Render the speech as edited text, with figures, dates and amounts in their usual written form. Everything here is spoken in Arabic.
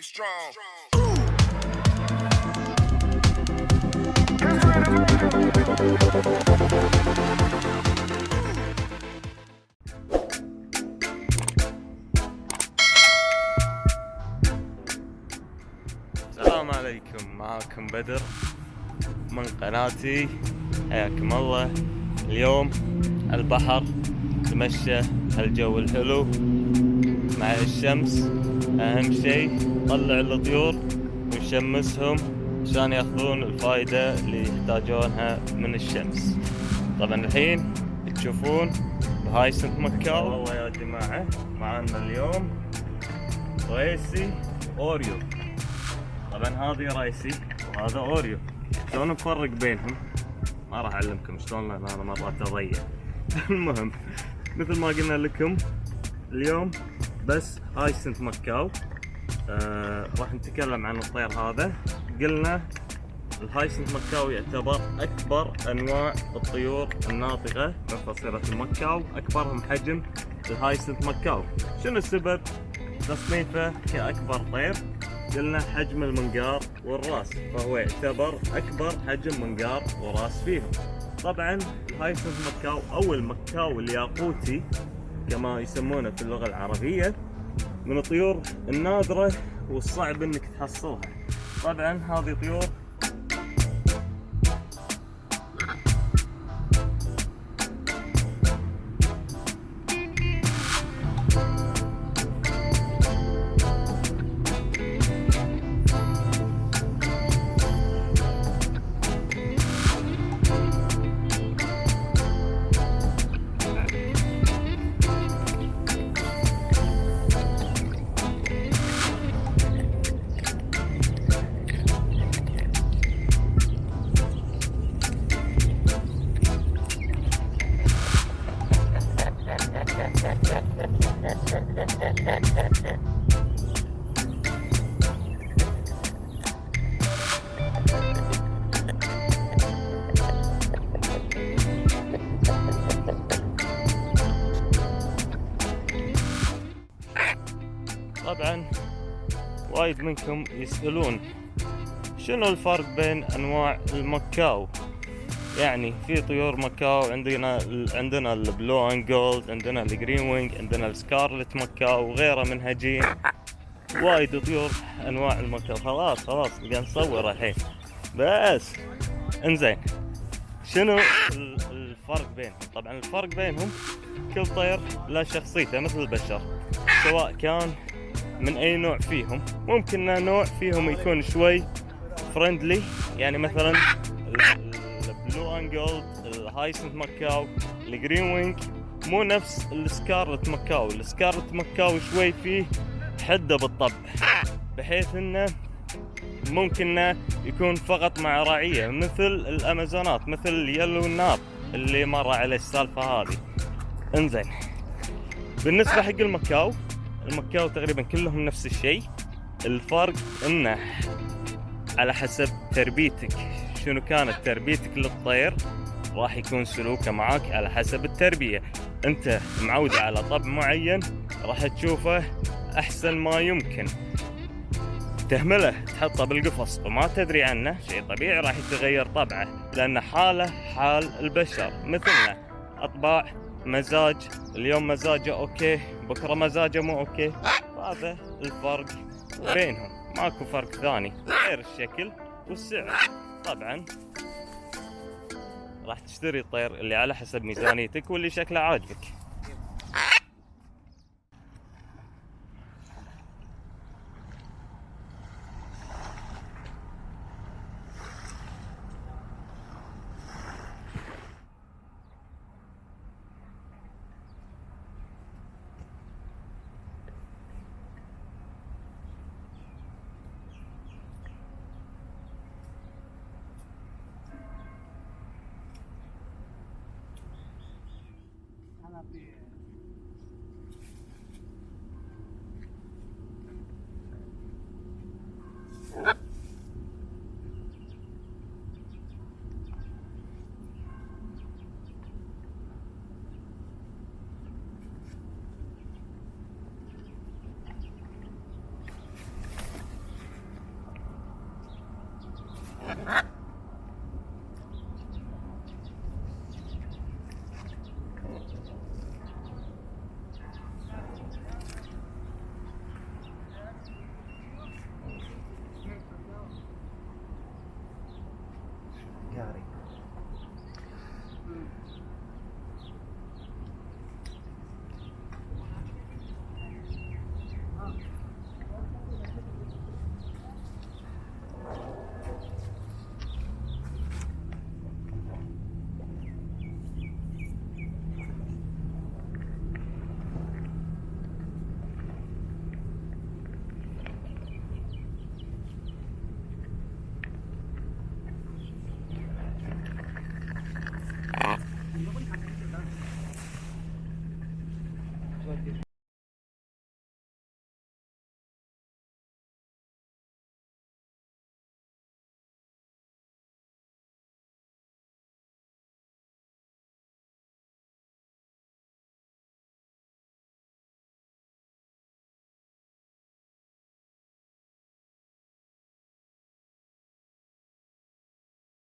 السلام عليكم، معاكم بدر من قناتي. حياكم الله. اليوم البحر، نتمشى هالجو الحلو مع الشمس. اهم شيء نطلع الطيور ونشمسهم عشان ياخذون الفائدة اللي يحتاجونها من الشمس. طبعا الحين تشوفون بهايسنت مكاو. والله يا جماعة معانا اليوم ريسي اوريو. طبعا هذه رايسي وهذا اوريو. شلون نفرق بينهم؟ ما راح اعلمكم شلون، لان انا مرات اضيع. المهم مثل ما قلنا لكم اليوم بس هايسنت مكاو. راح نتكلم عن الطير هذا. قلنا الهايسنت مكاو يعتبر اكبر انواع الطيور الناطقة من فصيلة المكاو، اكبرهم حجم الهايسنت مكاو. شنو السبب تصنيفه كاكبر طير؟ قلنا حجم المنقار والراس، فهو يعتبر اكبر حجم منقار وراس فيهم. طبعا الهايسنت مكاو او المكاو الياقوتي كما يسمونه في اللغة العربية من الطيور النادرة والصعب انك تحصلها. طبعا هذه طيور طبعا وايد منكم يسألون شنو الفرق بين انواع المكاو. يعني في طيور مكاو، عندنا البلو اند جولد، عندنا الجرين وينج، عندنا السكارلت مكاو وغيره من هجين. وايد طيور انواع المكاو. خلاص قاعد نصور الحين بس. انزين شنو الفرق بينهم؟ طبعا الفرق بينهم كل طير له شخصيته مثل البشر، سواء كان من اي نوع فيهم. ممكن نوع فيهم يكون شوي فريندلي، يعني مثلا البلو اند جولد، الهايسنت مكاو، الجرين وينج مو نفس السكارلت مكاو. السكارلت مكاو شوي فيه حده بالطبع، بحيث انه ممكن يكون فقط مع راعية مثل الامازونات، مثل اليلو ناب اللي مر عليه السالفة هذه. انزين بالنسبة حق المكاو تقريبا كلهم نفس الشيء. الفرق انه على حسب تربيتك، شنو كانت تربيتك للطير راح يكون سلوكه معاك على حسب التربية. انت معود على طبع معين راح تشوفه احسن ما يمكن. تهمله تحطه بالقفص وما تدري عنه، شيء طبيعي راح يتغير طبعه، لان حاله حال البشر مثلنا، اطباع، مزاج. اليوم مزاجه اوكي، بكره مزاجه مو اوكي. هذا الفرق بينهم، ماكو فرق ثاني غير الشكل والسعر. طبعا راح تشتري الطير اللي على حسب ميزانيتك واللي شكله عاجبك. السلامة.